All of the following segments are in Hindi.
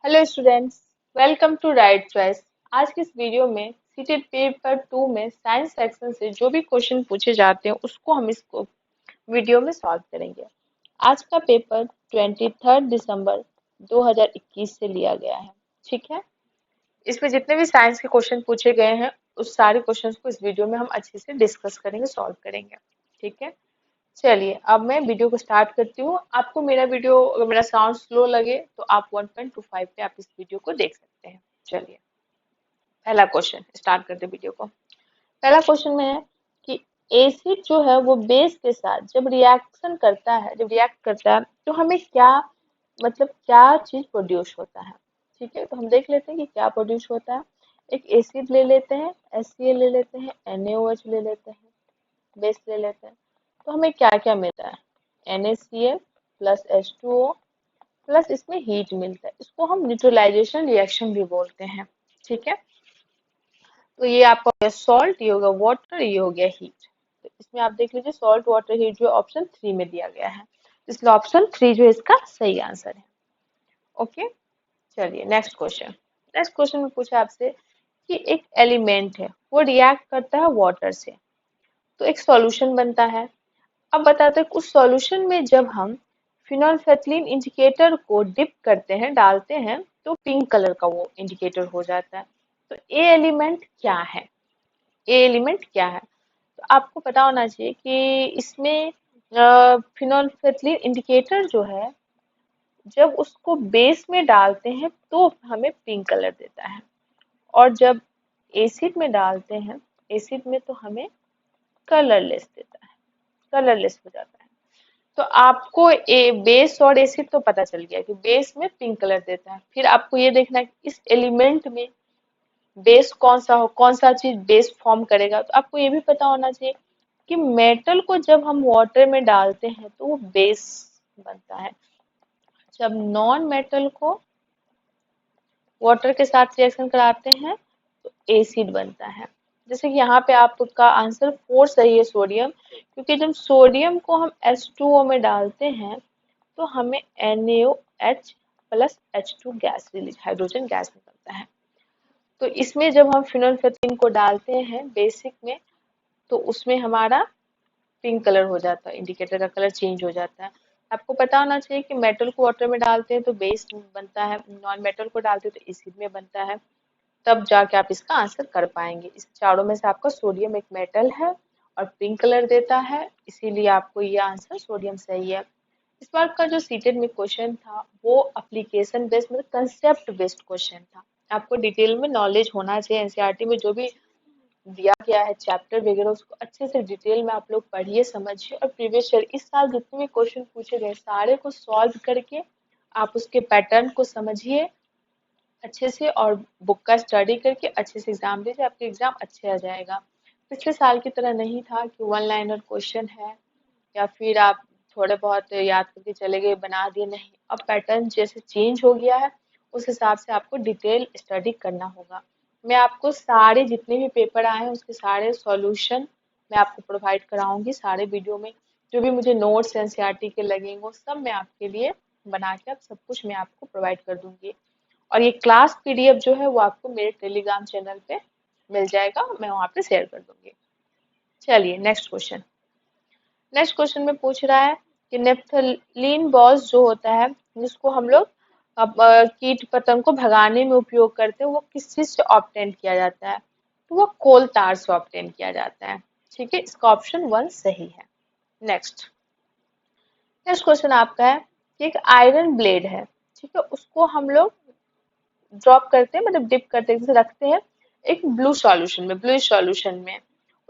Hello students, welcome to Right Choice. आज की इस वीडियो में सीटेड पेपर 2 में साइंस सेक्शन से जो भी क्वेश्चन पूछे जाते हैं उसको हम इसको वीडियो में सॉल्व करेंगे। आज का पेपर 23 दिसंबर 2021 से लिया गया है। ठीक है, इसमें जितने भी साइंस के क्वेश्चन पूछे गए हैं उस सारे क्वेश्चंस को इस वीडियो में हम अच्छे से डिस्कस करेंगे, सॉल्व करेंगे। ठीक है, चलिए अब मैं वीडियो को स्टार्ट करती हूँ। आपको मेरा वीडियो, अगर मेरा साउंड स्लो लगे तो आप 1.25 पे आप इस वीडियो को देख सकते हैं। चलिए पहला क्वेश्चन स्टार्ट करते हैं वीडियो को। पहला क्वेश्चन में है कि एसिड जो है वो बेस के साथ जब रिएक्शन करता है, जब रिएक्ट करता है तो हमें क्या, मतलब क्या चीज प्रोड्यूस होता है। ठीक है, तो हम देख लेते हैं कि क्या प्रोड्यूस होता है। एक एसिड ले लेते हैं, HCl ले लेते हैं, NaOH ले लेते हैं, बेस ले लेते हैं, तो हमें क्या क्या मिलता है। NaCl प्लस H2O प्लस इसमें हीट मिलता है। इसको हम न्यूट्रलाइजेशन रिएक्शन भी बोलते हैं। ठीक है, तो ये आपका हो गया सॉल्ट, ये हो गया वाटर, ये हो गया हीट। तो इसमें आप देख लीजिए सॉल्ट वाटर हीट जो ऑप्शन 3 में दिया गया है, इसलिए ऑप्शन 3 जो है इसका सही आंसर है। ओके, चलिए नेक्स्ट क्वेश्चन। नेक्स्ट क्वेश्चन में पूछा आपसे कि एक एलिमेंट है वो रिएक्ट करता है वाटर से, तो एक सॉल्यूशन बनता है। अब बताते हैं उस सॉल्यूशन में जब हम फिनोल्फेथलीन इंडिकेटर को डिप करते हैं, डालते हैं, तो पिंक कलर का वो इंडिकेटर हो जाता है। तो ए एलिमेंट क्या है, ए एलिमेंट क्या है। तो आपको पता होना चाहिए कि इसमें फिनोल्फेथलीन इंडिकेटर जो है जब उसको बेस में डालते हैं तो हमें पिंक कलर देता है, और जब एसिड में डालते हैं, एसिड में तो हमें कलरलेस देता है, कलरलेस हो जाता है। तो आपको बेस और एसिड तो पता चल गया कि बेस में पिंक कलर देता है। फिर आपको ये देखना है कि इस एलिमेंट में बेस कौन सा हो, कौन सा चीज बेस फॉर्म करेगा। तो आपको ये भी पता होना चाहिए कि मेटल को जब हम वाटर में डालते हैं तो वो बेस बनता है, जब नॉन मेटल को वाटर के साथ रिएक्शन कराते हैं तो एसिड बनता है। जैसे कि यहाँ पे आपका आंसर 4 सही है, सोडियम, क्योंकि जब सोडियम को हम H2O में डालते हैं तो हमें NaOH plus H2 gas release, hydrogen gas निकलता है। तो इसमें जब हम फिनोल्फेथलीन को डालते हैं बेसिक में तो उसमें हमारा पिंक कलर हो जाता है, इंडिकेटर का कलर चेंज हो जाता है। आपको पता होना चाहिए कि मेटल को वाटर में डालते हैं तो बेस बनता है, नॉन मेटल को डालते हैं तो एसिड में बनता है। तब जाके आप इसका आंसर कर पाएंगे। इस चारों में से आपका सोडियम एक मेटल है और पिंक कलर देता है, इसीलिए आपको ये आंसर सोडियम सही है। इस बार का जो सीटेड में क्वेश्चन था वो एप्लीकेशन बेस्ड, मतलब कंसेप्ट बेस्ड क्वेश्चन था। आपको डिटेल में नॉलेज होना चाहिए। एनसीईआरटी में जो भी दिया गया है चैप्टर वगैरह उसको अच्छे से डिटेल में आप लोग पढ़िए, समझिए, और प्रीवियस ईयर इस साल जितने भी क्वेश्चन पूछे गए सारे को सॉल्व करके आप उसके पैटर्न को समझिए अच्छे से, और बुक का स्टडी करके अच्छे से एग्जाम दीजिए, आपके एग्जाम अच्छे आ जाएगा। पिछले साल की तरह नहीं था कि वन लाइनर क्वेश्चन है या फिर आप थोड़े बहुत याद करके चले गए बना दिए, नहीं। अब पैटर्न जैसे चेंज हो गया है उस हिसाब से आपको डिटेल स्टडी करना होगा। मैं आपको सारे जितने भी पेपर आए हैं उसके सारे सॉल्यूशन मैं आपको प्रोवाइड कराऊंगी सारे वीडियो में। जो भी मुझे नोट्स एनसीईआरटी के लगेंगे वो सब मैं आपके लिए बना के अब सब कुछ मैं आपको प्रोवाइड कर दूंगी। और ये क्लास PDF जो है वो आपको मेरे टेलीग्राम चैनल पे मिल जाएगा, मैं वहाँ पे शेयर कर दूंगी। चलिए नेक्स्ट क्वेश्चन। नेक्स्ट क्वेश्चन में पूछ रहा है कि नेफ्थलीन बॉल्स जो होता है जिसको हम लोग अब कीट पतंग को भगाने में उपयोग करते हैं वो किस चीज से ऑब्टेन किया जाता है, तो वो कोल तार से ऑब्टेन किया जाता है। ठीक है, इसका ऑप्शन 1 सही है। नेक्स्ट नेक्स्ट क्वेश्चन आपका है कि एक आयरन ब्लेड है, ठीक है, उसको हम लोग ड्रॉप करते हैं, मतलब डिप करते हैं, जैसे रखते हैं एक ब्लू सॉल्यूशन में, ब्लू सॉल्यूशन में,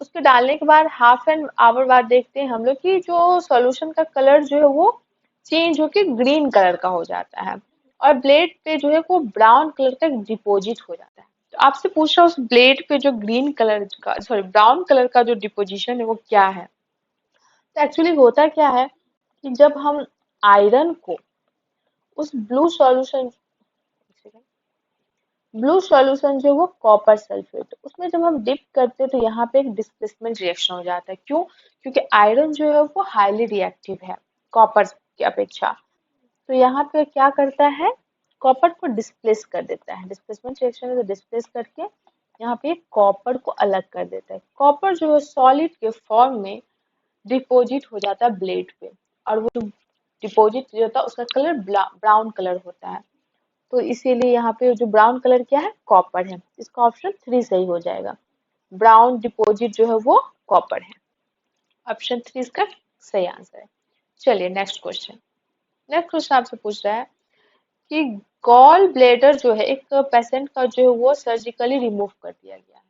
उसके डालने के बाद हाफ एन आवर बाद देखते हैं हम लोग कि जो सॉल्यूशन का कलर जो है वो चेंज होके ग्रीन कलर का हो जाता है, और ब्लेड पे जो है वो ब्राउन कलर का डिपोजिट हो जाता है। तो आपसे पूछ रहा उस ब्लेड पे जो ग्रीन कलर का, सॉरी, ब्राउन कलर का जो डिपोजिशन है वो क्या है। तो एक्चुअली होता क्या है कि जब हम आयरन को उस ब्लू सॉल्यूशन जो है वो कॉपर सल्फेट, उसमें जब हम डिप करते हैं तो यहाँ पे एक डिस्प्लेसमेंट रिएक्शन हो जाता है। क्यों? क्योंकि आयरन जो है वो हाईली रिएक्टिव है कॉपर की अपेक्षा। तो यहाँ पे क्या करता है, कॉपर को डिस्प्लेस कर देता है, डिस्प्लेसमेंट रिएक्शन है तो डिस्प्लेस करके यहाँ पे कॉपर को अलग कर देता है। कॉपर जो है सॉलिड के फॉर्म में डिपोजिट हो जाता है ब्लेड पे, और वो जो डिपोजिट जो होता है उसका कलर ब्राउन कलर होता है। तो इसीलिए यहाँ पे जो ब्राउन कलर क्या है, कॉपर है। इसका ऑप्शन 3 सही हो जाएगा। ब्राउन डिपोजिट जो है वो कॉपर है। ऑप्शन 3 इसका सही आंसर है। चलिए नेक्स्ट क्वेश्चन। नेक्स्ट क्वेश्चन आपसे पूछ रहा है कि गॉल ब्लेडर जो है एक पेशेंट का जो है वो सर्जिकली रिमूव कर दिया गया है।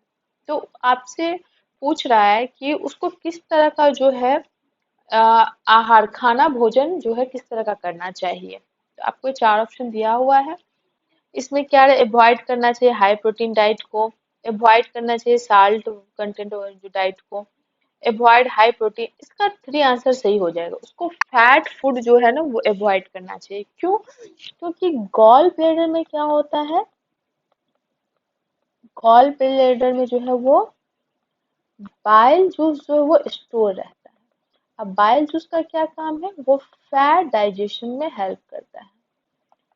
तो आपसे पूछ रहा है कि उसको किस तरह का जो है आहार खाना भोजन जो है किस तरह का करना चाहिए। तो आपको 4 ऑप्शन दिया हुआ है। इसमें क्या अवॉइड करना चाहिए, हाई प्रोटीन डाइट को अवॉइड करना चाहिए, साल्ट कंटेंट जो डाइट को अवॉइड हाई प्रोटीन। इसका 3 आंसर सही हो जाएगा। उसको फैट फूड जो है ना वो अवॉइड करना चाहिए। क्यों? क्योंकि गॉल ब्लैडर में क्या होता है, गॉल ब्लैडर में जो है वो बाइल जूस जो है वो स्टोर रहता है। अब बाइल जूस का क्या काम है, वो फैट डाइजेशन में हेल्प करता है।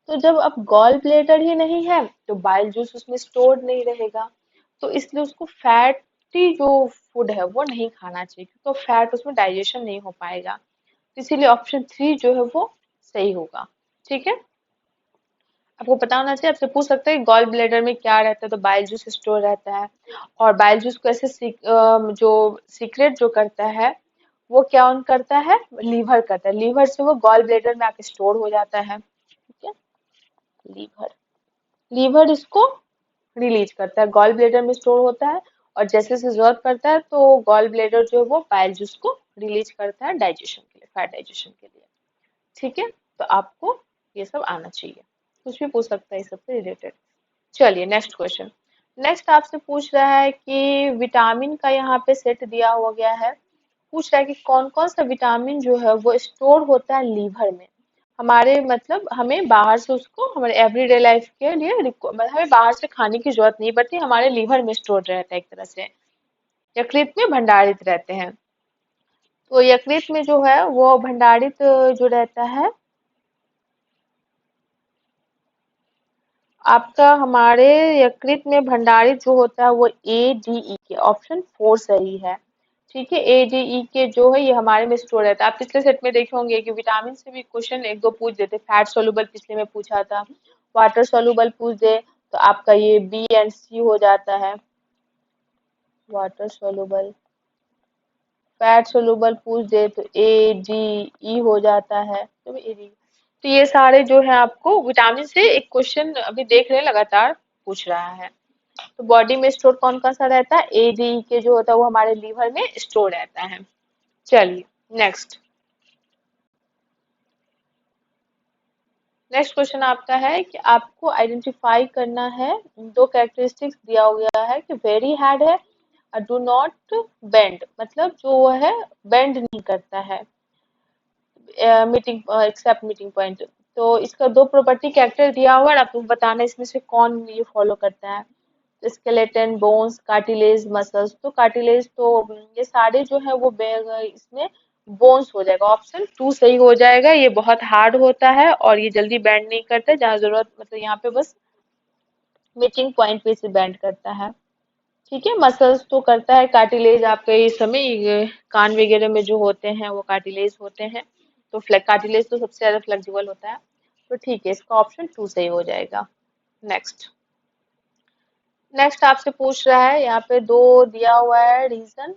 तो जब अब गॉल ब्लैडर ही नहीं है तो बाइल जूस उसमें स्टोर नहीं रहेगा, तो इसलिए उसको फैटी जो फूड है वो नहीं खाना चाहिए, क्योंकि फैट उसमें डाइजेशन नहीं हो पाएगा। इसीलिए ऑप्शन 3 जो है वो सही होगा। ठीक है, आपको पता होना चाहिए। आपसे पूछ सकते हैं गॉल ब्लैडर में क्या रहता है, तो बाइल जूस स्टोर रहता है। और बाइल जूस को ऐसे जो सीक्रेट जो करता है वो क्या ऑन करता है, लीवर करता है। लीवर से वो गॉल ब्लैडर में आके स्टोर हो जाता है। ठीक है, लीवर लीवर इसको रिलीज करता है, गॉल ब्लैडर में स्टोर होता है। और जैसे जैसे जरूरत पड़ता है तो गॉल ब्लैडर जो है वो बाइल जूस को रिलीज करता है डाइजेशन के लिए, फैट डाइजेशन के लिए। ठीक है, तो आपको ये सब आना चाहिए। कुछ भी पूछ सकता है इस सबसे रिलेटेड। चलिए नेक्स्ट क्वेश्चन। नेक्स्ट आपसे पूछ रहा है कि विटामिन का यहाँ पे सेट दिया हुआ गया है। पूछ रहा है कि कौन कौन सा विटामिन जो है वो स्टोर होता है लीवर में। हमारे मतलब हमें बाहर से उसको हमारे एवरीडे लाइफ के लिए मतलब हमें बाहर से खाने की जरूरत नहीं पड़ती, हमारे लीवर में स्टोर रहता है एक तरह से, यकृत में भंडारित रहते हैं। तो यकृत में जो है वो भंडारित जो रहता है आपका, हमारे यकृत में भंडारित जो होता है वो ADE के, ऑप्शन 4 सही है। ठीक है, ADE के जो है ये हमारे में स्टोर रहता है। आप पिछले सेट में देखे होंगे कि विटामिन से भी क्वेश्चन एक दो पूछ देते, फैट सोलुबल पिछले में पूछा था, वाटर सोलुबल पूछ दे तो आपका ये B एंड C हो जाता है, वाटर सोलुबल। फैट सोलुबल पूछ दे तो ADE हो जाता है, तो ADE। तो ये सारे जो है आपको विटामिन से एक क्वेश्चन अभी देख रहे हैं लगातार पूछ रहा है। तो बॉडी में स्टोर कौन कौन सा रहता है, ADE के जो होता है वो हमारे लीवर में स्टोर रहता है। चलिए नेक्स्ट। नेक्स्ट क्वेश्चन आपका है कि आपको आइडेंटिफाई करना है, दो कैरेक्टरिस्टिक्स दिया हुआ है कि वेरी हार्ड है और डू नॉट बेंड, मतलब जो वो है बेंड नहीं करता है, मीटिंग एक्सेप्ट मीटिंग पॉइंट। तो इसका दो प्रॉपर्टी कैरेक्टर दिया हुआ है, आपको बताना है इसमें से कौन ये फॉलो करता है। Skeleton, bones, cartilage, muscles. तो कार्टिलेज तो ये सारे जो है वो इसमें बोन्स हो जाएगा, ऑप्शन 2 सही हो जाएगा। ये बहुत हार्ड होता है और ये जल्दी बैंड नहीं करता है, जहाँ जरूरत मतलब यहाँ पे बस मीटिंग पॉइंट पे से बैंड करता है। ठीक है, मसल्स तो करता है, कार्टिलेज आपके इस समय कान वगैरह में जो होते हैं वो कार्टिलेज होते हैं। तो कार्टिलेज तो सबसे ज्यादा फ्लेक्सिबल होता है। तो ठीक है, इसका ऑप्शन 2 सही हो जाएगा। नेक्स्ट। नेक्स्ट आपसे पूछ रहा है, यहाँ पे दो दिया हुआ है रीजन।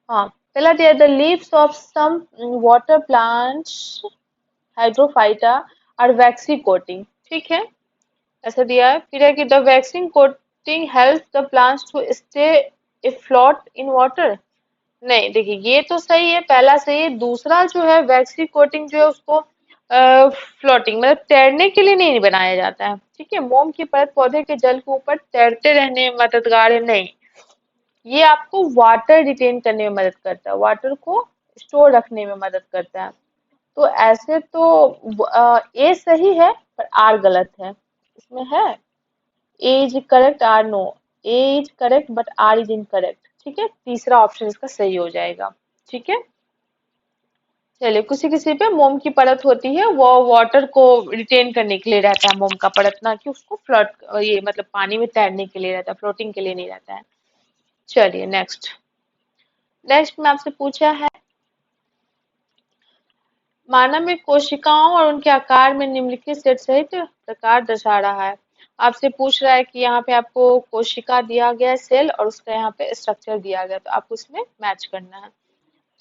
हाँ, पहला दिया the leaves of some water plants hydrophyta are waxy coating. ठीक है, ऐसा दिया है। फिर है कि the vaccine coating help the plants to stay float in water. नहीं, देखिए ये तो सही है, पहला सही है। दूसरा जो है वैक्सी कोटिंग जो है उसको फ्लोटिंग मतलब तैरने के लिए नहीं बनाया जाता है। ठीक है, मोम की परत पौधे के जल के ऊपर तैरते रहने में मददगार है, नहीं। ये आपको वाटर रिटेन करने में मदद करता है, वाटर को स्टोर रखने में मदद करता है। तो ऐसे तो ए सही है पर आर गलत है इसमें है। A is correct, R no. A is correct but R is incorrect. ठीक है, तीसरा ऑप्शन इसका सही हो जाएगा। ठीक है, चलिए, किसी किसी पे मोम की परत होती है, वो वाटर को रिटेन करने के लिए रहता है मोम का परत, ना कि उसको फ्लोट, ये मतलब पानी में तैरने के लिए रहता है, फ्लोटिंग के लिए नहीं रहता है। चलिए नेक्स्ट। नेक्स्ट में आपसे पूछा है, मानव में कोशिकाओं और उनके आकार में निम्नलिखित सेट सहित प्रकार दर्शा रहा है। आपसे पूछ रहा है कि यहाँ पे आपको कोशिका दिया गया है, सेल, और उसका यहाँ पे स्ट्रक्चर दिया गया है, तो आपको इसमें मैच करना है।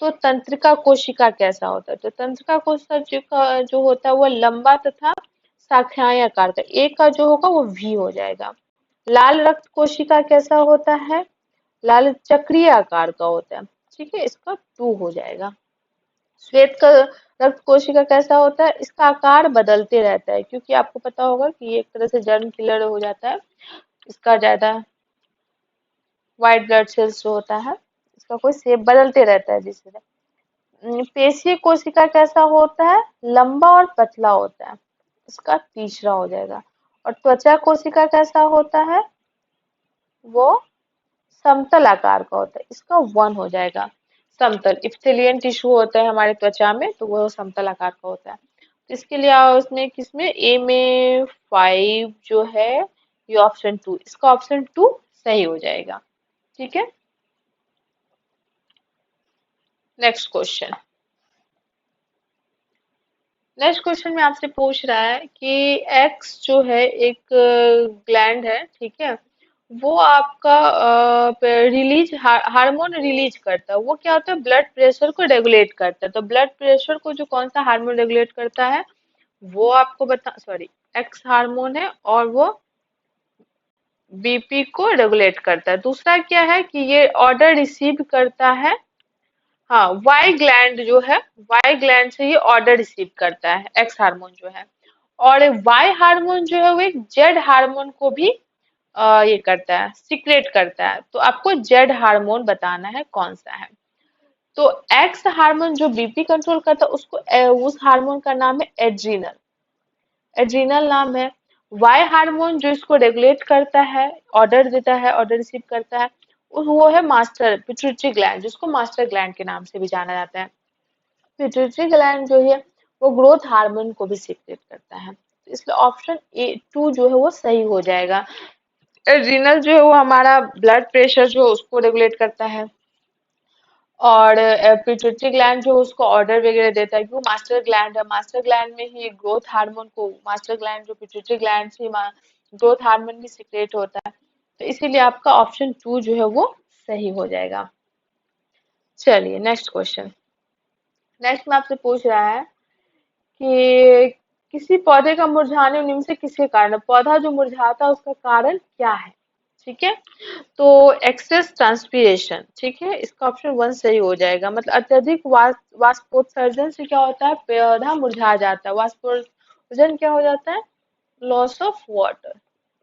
तो तंत्रिका कोशिका कैसा होता है? तो तंत्रिका कोशिका जो होता है वो लंबा तथा शाखाएं आकार का, एक का जो होगा वो वी हो जाएगा। लाल रक्त कोशिका कैसा होता है? लाल चक्रीय आकार का होता है, ठीक है, इसका टू हो जाएगा। श्वेत का रक्त कोशिका कैसा होता है? इसका आकार बदलते रहता है, क्योंकि आपको पता होगा कि ये एक तरह से जर्म किलर हो जाता है, इसका ज्यादा व्हाइट ब्लड सेल्स जो होता है, इसका कोई शेप बदलते रहता है जिससे। पेशीय कोशिका कैसा होता है? लंबा और पतला होता है, इसका तीसरा हो जाएगा। और त्वचा कोशिका कैसा होता है? वो समतल आकार का होता है, इसका वन हो जाएगा। समतल इप्सिलियन टिश्यू होता है हमारे त्वचा में, तो वो समतल आकार का होता है। तो इसके लिए उसमें किसमें, ए में 5 जो है, ये ऑप्शन टू, इसका ऑप्शन टू सही हो जाएगा। ठीक है, नेक्स्ट क्वेश्चन। नेक्स्ट क्वेश्चन में आपसे पूछ रहा है कि एक्स जो है एक ग्लैंड है, ठीक है, वो आपका रिलीज हार्मोन रिलीज करता है। वो क्या होता है? ब्लड प्रेशर को रेगुलेट करता है। तो ब्लड प्रेशर को जो कौन सा हार्मोन रेगुलेट करता है, वो आपको बता, सॉरी, एक्स हार्मोन है, और वो बीपी को रेगुलेट करता है। दूसरा क्या है कि ये ऑर्डर रिसीव करता है, हाँ, वाई ग्लैंड जो है, वाई ग्लैंड से ये ऑर्डर रिसीव करता है एक्स हार्मोन जो है। और वाई हार्मोन जो है वो एक जेड हार्मोन को भी ये करता है, सिक्रेट करता है। तो आपको जेड हार्मोन बताना है कौन सा है। तो एक्स हार्मोन जो बीपी कंट्रोल करता है, उसको उस हार्मोन का नाम है एड्रीनल, एड्रीनल नाम है। वाई हार्मोन जो इसको रेगुलेट करता है, ऑर्डर देता है, ऑर्डर रिसीव करता है, वो है मास्टर पिट्यूटरी ग्लैंड, जिसको मास्टर ग्लैंड के नाम से भी जाना जाता है। पिट्यूटरी ग्लैंड जो है वो ग्रोथ हार्मोन को भी सीक्रेट करता है, तो इसलिए ऑप्शन ए टू जो है वो सही हो जाएगा। एड्रिनल जो है वो हमारा ब्लड प्रेशर जो है उसको रेगुलेट करता है, और पिट्यूटरी ग्लैंड जो है उसको ऑर्डर वगैरह देता है, क्योंकि मास्टर ग्लैंड है, मास्टर ग्लैंड में ही ग्रोथ हार्मोन को, मास्टर ग्लैंड जो पिट्यूटरी ग्लैंड से ग्रोथ हार्मोन भी सीक्रेट होता है। तो इसीलिए आपका ऑप्शन टू जो है वो सही हो जाएगा। चलिए नेक्स्ट क्वेश्चन। नेक्स्ट में आपसे पूछ रहा है कि किसी पौधे का मुरझाने निम्न से किसके कारण है? पौधा जो मुरझाता है उसका कारण क्या है? ठीक है, तो एक्सेस ट्रांसपीरेशन, ठीक है, इसका ऑप्शन वन सही हो जाएगा। मतलब अत्यधिक वाष्पोत्सर्जन से क्या होता है? पौधा मुरझा जाता है। वाष्पोत्सर्जन क्या हो जाता है? लॉस ऑफ वाटर,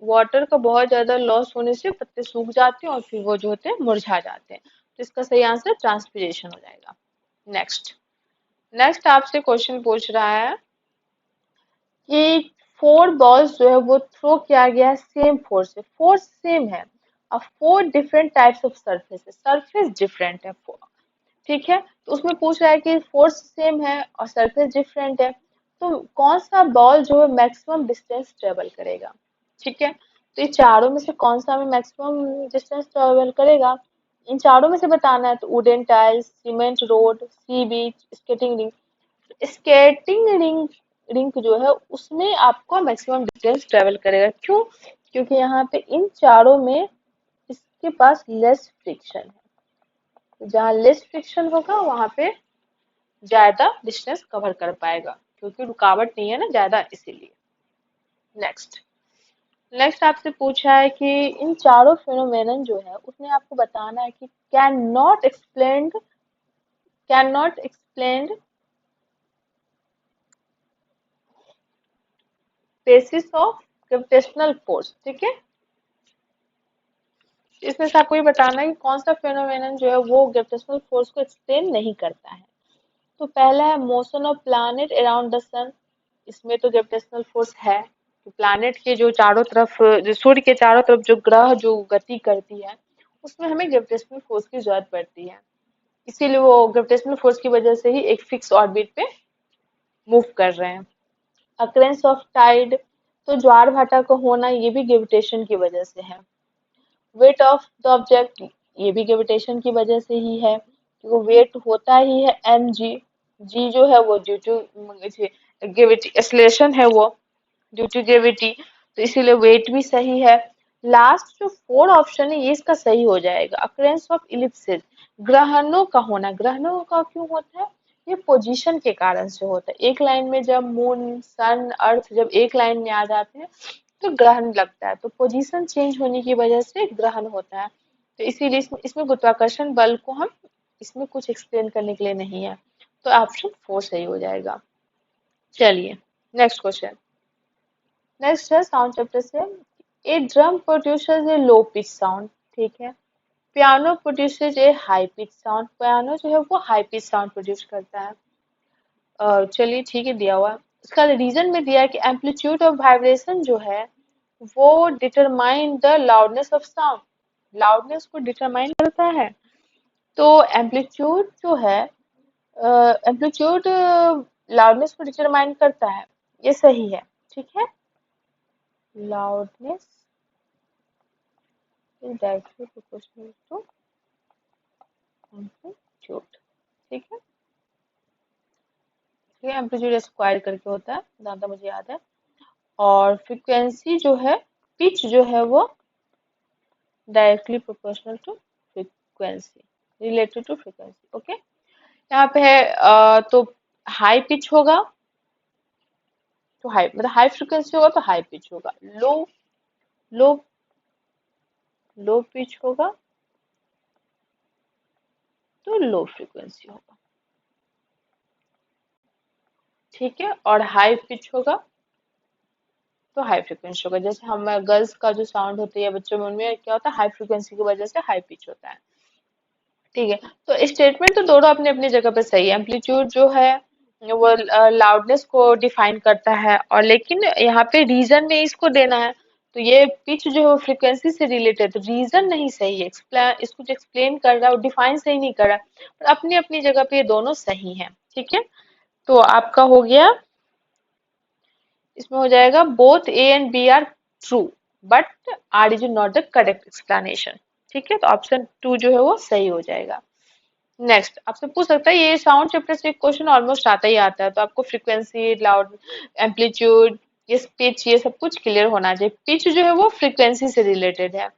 वाटर का बहुत ज्यादा लॉस होने से पत्ते सूख जाते हैं और फिर वो जो होते हैं मुरझा जाते हैं। तो इसका सही आंसर ट्रांसपीरेशन हो जाएगा। नेक्स्ट। नेक्स्ट आपसे क्वेश्चन पूछ रहा है कि फोर बॉल्स जो है वो थ्रो किया गया है सेम फोर्स से, फोर्स सेम है, अब four different types of surface है, सरफेस डिफरेंट है, ठीक है, तो उसमें पूछ रहा है कि फोर्स सेम है और सरफेस डिफरेंट है, तो कौन सा बॉल जो है मैक्सिमम डिस्टेंस ट्रेवल करेगा? ठीक है, तो ये चारों में से कौन सा में मैक्सिमम डिस्टेंस ट्रेवल करेगा, इन चारों में से बताना है। तो wooden tiles, cement road, sea beach, skating ring. Skating ring, ring जो है उसमें आपको मैक्सिमम डिस्टेंस ट्रेवल करेगा। क्यों? क्योंकि यहाँ पे इन चारों में इसके पास लेस फ्रिक्शन है, तो जहाँ लेस फ्रिक्शन होगा वहां पे ज्यादा डिस्टेंस कवर कर पाएगा, क्योंकि रुकावट नहीं है ना ज्यादा, इसीलिए। नेक्स्ट। नेक्स्ट आपसे पूछा है कि इन चारों फिनोमेनन जो है उसमें आपको बताना है कि can not explained basis of gravitational force, ठीक है, इसमें से आपको ये बताना है कि कौन सा फेनोमेनन जो है वो ग्रेविटेशनल फोर्स को एक्सप्लेन नहीं करता है। तो पहला है motion of planet around the sun, इसमें तो ग्रेविटेशनल फोर्स है, तो प्लैनेट के जो चारों तरफ, जो सूर्य के चारों तरफ जो ग्रह जो गति करती है, उसमें हमें ग्रेविटेशनल फोर्स की जरूरत पड़ती है। इसीलिए वो ग्रेविटेशनल फोर्स की वजह से ही एक फिक्स ऑर्बिट पे मूव कर रहे हैं। अकरेंस ऑफ टाइड, तो ज्वार भाटा का होना ये भी ग्रेविटेशन की वजह से है। वेट ऑफ द ऑब्जेक्ट, ये भी ग्रेविटेशन की वजह से ही है, क्योंकि वेट होता ही है एम जी। जी जो है वो ड्यू टू ग्रेविटी, एक्सेलरेशन है वो ड्यू टू ग्रेविटी, तो इसीलिए वेट भी सही है। लास्ट जो फोर ऑप्शन है ये इसका सही हो जाएगा। अकरेंस ऑफ इलिप्सिस, ग्रहणों का होना, ग्रहणों का क्यों होता है? ये पोजीशन के कारण से होता है। एक लाइन में जब मून सन अर्थ जब एक लाइन में आ जाते हैं तो ग्रहण लगता है, तो पोजीशन चेंज होने की वजह से ग्रहण होता है। तो इसीलिए इसमें गुरुत्वाकर्षण बल को हम इसमें कुछ एक्सप्लेन करने के लिए नहीं है, तो ऑप्शन फोर सही हो जाएगा। चलिए नेक्स्ट क्वेश्चन। नेक्स्ट है साउंड चैप्टर से, ए ड्रम प्रोड्यूसर्स ए लो पिच साउंड, ठीक है। पियानो प्रोड्यूसर्स ए हाई पिच साउंड, पियानो जो है वो हाई पिच साउंड प्रोड्यूस करता है। चलिए ठीक है, दिया हुआ है। इसका रीजन में दिया है कि एम्पलीट्यूड ऑफ वाइब्रेशन जो है वो determine the loudness of sound, loudness को डिटरमाइन करता है। तो एम्पलीट्यूड जो है, एम्पलीट्यूड लाउडनेस को डिटरमाइन करता है, ये सही है, ठीक है। Loudness is directly proportional to amplitude, ठीक है। ये एम्पलीट्यूड स्क्वायर करके होता है, जहाँ तक मुझे याद है। और फ्रीक्वेंसी जो है, पिच जो है वो directly proportional to frequency, related to frequency, okay. यहाँ पे है तो हाई पिच होगा तो हाई, मतलब हाई फ्रीक्वेंसी होगा तो हाई पिच होगा, लो लो लो पिच होगा तो लो फ्रीक्वेंसी होगा, ठीक है। और हाई पिच होगा तो हाई फ्रिक्वेंसी होगा। जैसे हम गर्ल्स का जो साउंड होता है या बच्चों में, उनमें क्या होता है, हाई फ्रिक्वेंसी की वजह से हाई पिच होता है, ठीक है। तो स्टेटमेंट तो दोनों अपने अपनी जगह पे सही है। एम्पलीट्यूड जो है वो लाउडनेस को डिफाइन करता है, और लेकिन यहाँ पे रीजन में इसको देना है, तो ये पिच जो है वो फ्रिक्वेंसी से रिलेटेड, तो रीजन नहीं सही है। एक्सप्लेन, इसको जो एक्सप्लेन कर रहा है वो डिफाइन सही नहीं कर रहा है, पर अपनी अपनी जगह पे ये दोनों सही है, ठीक है। तो आपका हो गया, इसमें हो जाएगा both A and B are true but R is not the correct explanation, ठीक है। तो ऑप्शन टू जो है वो सही हो जाएगा। नेक्स्ट आपसे पूछ सकता है, ये साउंड चैप्टर से क्वेश्चन ऑलमोस्ट आता ही आता है, तो आपको फ्रीक्वेंसी, लाउड, एम्पलीट्यूड, ये पिच, ये सब कुछ क्लियर होना चाहिए। पिच जो है वो फ्रीक्वेंसी से रिलेटेड है,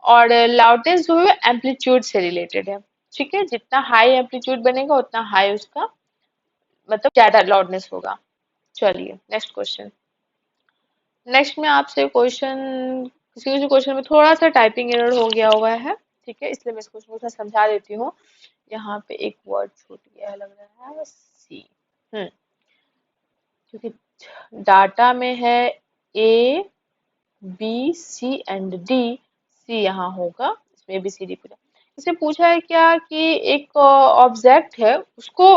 और लाउडनेस जो है एम्पलीट्यूड से रिलेटेड है, ठीक है। जितना हाई एम्पलीट्यूड बनेगा उतना हाई उसका मतलब ज्यादा लाउडनेस होगा। चलिए नेक्स्ट क्वेश्चन। नेक्स्ट में आपसे क्वेश्चन, किसी किसी क्वेश्चन में थोड़ा सा टाइपिंग एरर हो गया हुआ है, ठीक है, इसलिए मैं इस क्वेश्चन को थोड़ा समझा देती हूँ। यहाँ पे एक वर्ड छूट गया है लग रहा है, सी। क्योंकि डाटा में है A B C and D, C यहाँ होगा, इसमें ए बी सी डी पूछा। इसे पूछा है क्या कि एक ऑब्जेक्ट है, उसको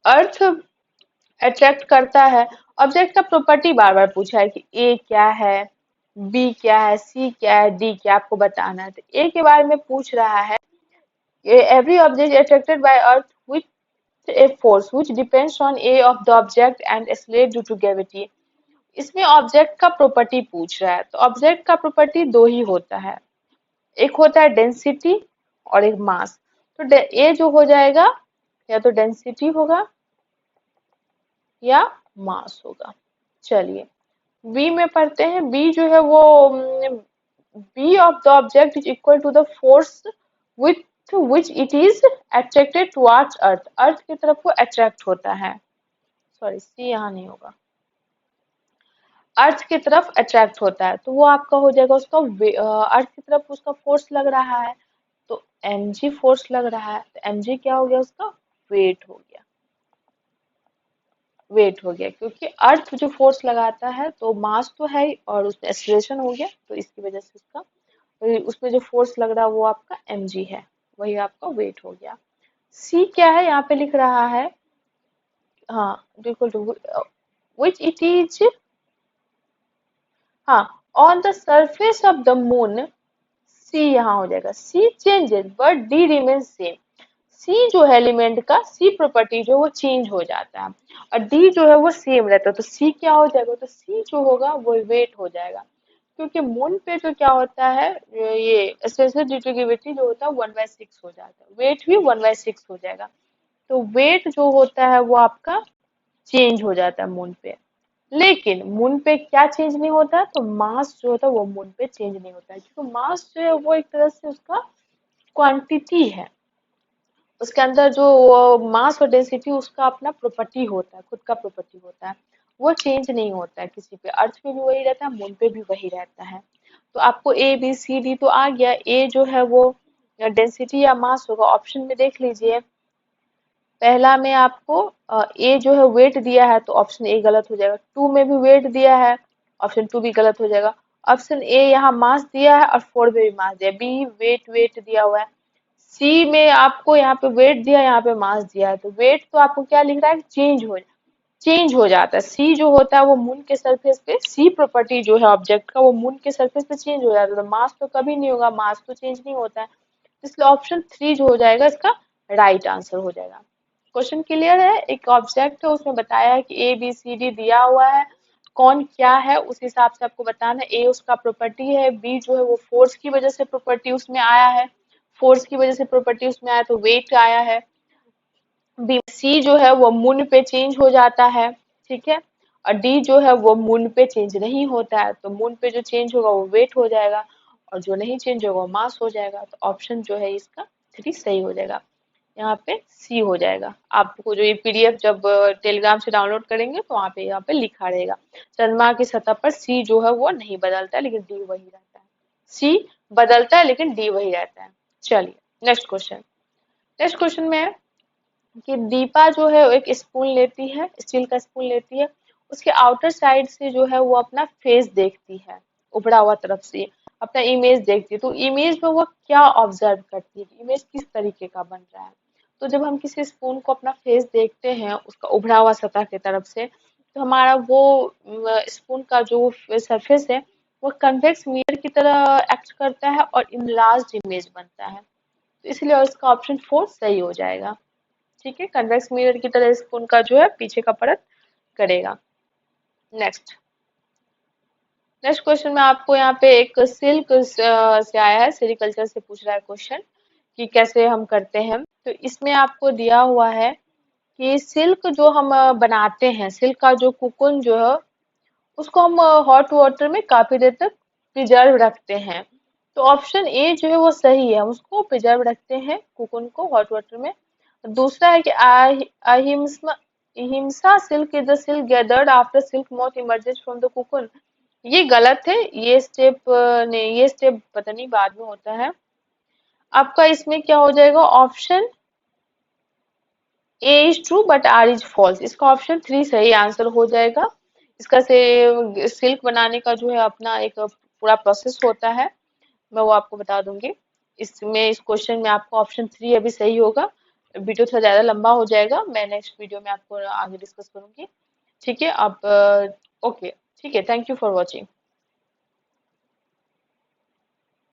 अर्थ अट्रैक्ट करता है। ऑब्जेक्ट का प्रॉपर्टी बार बार पूछा है कि ए क्या है, बी क्या है, सी क्या है, डी क्या, आपको बताना है। तो ए के बारे में पूछ रहा है, every object attracted by earth with a force which depends on a of the object and accelerate due to gravity. इसमें ऑब्जेक्ट का प्रॉपर्टी पूछ रहा है, तो ऑब्जेक्ट का प्रॉपर्टी दो ही होता है, एक होता है डेंसिटी और एक मास। तो ए जो हो जाएगा, या तो डेंसिटी होगा या मास होगा। चलिए बी में पढ़ते हैं। बी जो है वो B of the object is equal to the force with which it is attracted towards earth, earth की तरफ वो अट्रैक्ट होता है। सॉरी, सी यहाँ नहीं होगा, अर्थ की तरफ अट्रैक्ट होता है, तो वो आपका हो जाएगा उसका अर्थ की तरफ उसका फोर्स लग रहा है, तो mg फोर्स लग रहा है, तो mg क्या हो गया, उसका वेट हो गया, वेट हो गया। क्योंकि अर्थ जो फोर्स लगाता है तो मास तो है ही, और उसमें एक्सीलरेशन हो गया, तो इसकी वजह से उसका, उसमें जो फोर्स लग रहा है वो आपका mg है, वही आपका वेट हो गया। c क्या है, यहाँ पे लिख रहा है, हाँ, equal to which it is, हाँ, on the surface of the moon, C यहाँ हो जाएगा, C changes but D remain same. C जो है एलिमेंट का सी प्रॉपर्टी जो है वो चेंज हो जाता है, और डी जो है वो सेम रहता है। तो सी क्या हो जाएगा, तो सी जो होगा वो वेट हो जाएगा, क्योंकि मून पे जो क्या होता है, ये स्पेशल डिस्ट्रीब्यूटिविटी जो होता है 1/6 हो जाता है, वेट भी 1/6 हो जाएगा। तो वेट जो होता है वो आपका चेंज हो जाता है मून पे। लेकिन मून पे क्या चेंज नहीं होता है, तो मास जो होता है वो मून पे चेंज नहीं होता है, क्योंकि मास जो है वो एक तरह से उसका क्वांटिटी है, उसके अंदर जो मास और डेंसिटी उसका अपना प्रॉपर्टी होता है, खुद का प्रॉपर्टी होता है, वो चेंज नहीं होता है किसी पे। अर्थ पे भी वही रहता है, मून पे भी वही रहता है। तो आपको ए बी सी डी तो आ गया। ए जो है वो डेंसिटी या मास होगा, ऑप्शन में देख लीजिए। पहला में आपको ए जो है वेट दिया है, तो ऑप्शन ए गलत हो जाएगा। टू में भी वेट दिया है, ऑप्शन टू भी गलत हो जाएगा। ऑप्शन ए यहाँ मास दिया है और फोर में भी मास दिया है, बी वेट वेट दिया हुआ है। सी में आपको यहाँ पे वेट दिया है, यहाँ पे मास दिया है, तो वेट तो आपको क्या लिख रहा है, चेंज हो जाता है। सी जो होता है वो मून के सरफेस पे, सी प्रॉपर्टी जो है ऑब्जेक्ट का वो मून के सरफेस पे चेंज हो जाता है, तो मास तो कभी नहीं होगा, मास तो चेंज नहीं होता है। इसलिए ऑप्शन थ्री जो हो जाएगा इसका राइट आंसर हो जाएगा। क्वेश्चन क्लियर है, एक ऑब्जेक्ट है उसमें बताया है कि ए बी सी डी दिया हुआ है, कौन क्या है उस हिसाब से आपको बताना है। ए उसका प्रॉपर्टी है, बी जो है वो फोर्स की वजह से प्रॉपर्टी उसमें आया है, फोर्स की वजह से प्रॉपर्टी उसमें आया तो वेट आया है। बी सी जो है वो मून पे चेंज हो जाता है, ठीक है। और डी जो है वो मून पे चेंज नहीं होता है, तो मून पे जो चेंज होगा वो वेट हो जाएगा, और जो नहीं चेंज होगा वो मास हो जाएगा। तो ऑप्शन जो है इसका थ्री सही हो जाएगा, यहाँ पे सी हो जाएगा। आपको जो ये पीडीएफ जब टेलीग्राम से डाउनलोड करेंगे तो वहाँ पे लिखा रहेगा, चंद्रमा की सतह पर सी जो है वो नहीं बदलता है लेकिन डी वही रहता है, सी बदलता है लेकिन डी वही रहता है। चलिए नेक्स्ट क्वेश्चन। नेक्स्ट क्वेश्चन में है कि दीपा जो है एक स्पून लेती है, स्टील का स्पून लेती है, उसके आउटर साइड से जो है वो अपना फेस देखती है, उभरा हुआ तरफ से अपना इमेज देखती है। तो इमेज में वो क्या ऑब्जर्व करती है, इमेज किस तरीके का बन रहा है। तो जब हम किसी स्पून को अपना फेस देखते हैं उसका उभरा हुआ सतह की तरफ से, तो हमारा वो स्पून का जो सरफेस है वो कन्वेक्स मिरर की तरह एक्ट करता है और इनलार्ज्ड इमेज बनता है। तो इसलिए इसका ऑप्शन फोर सही हो जाएगा, ठीक है। कन्वेक्स मिरर की तरह स्पून का जो है पीछे का परत करेगा। नेक्स्ट। नेक्स्ट क्वेश्चन में आपको यहाँ पे एक सिल्क से आया है, सेरिकल्चर से पूछ रहा है क्वेश्चन कि कैसे हम करते हैं। तो इसमें आपको दिया हुआ है कि सिल्क जो हम बनाते हैं, सिल्क का जो कुकुन जो है उसको हम हॉट वाटर में काफी देर तक प्रिजर्व रखते हैं। तो ऑप्शन ए जो है वो सही है, हम उसको प्रिजर्व रखते हैं कुकुन को हॉट वाटर में। दूसरा है कि अहिंसा अहिंसा silk is the silk gathered after silk moth emerges from the cocoon. ये गलत है, ये स्टेप नहीं, ये स्टेप पता नहीं बाद में होता है। आपका इसमें क्या हो जाएगा, option A is true but R is false. इसका ऑप्शन थ्री सही आंसर हो जाएगा। इसका से सिल्क बनाने का जो है अपना एक पूरा प्रोसेस होता है, मैं वो आपको बता दूंगी। इसमें इस क्वेश्चन में आपको ऑप्शन थ्री अभी सही होगा। वीडियो थोड़ा ज्यादा लंबा हो जाएगा, मैं नेक्स्ट वीडियो में आपको आगे डिस्कस करूंगी, ठीक है। अब ओके, ठीक है, थैंक यू फॉर वॉचिंग।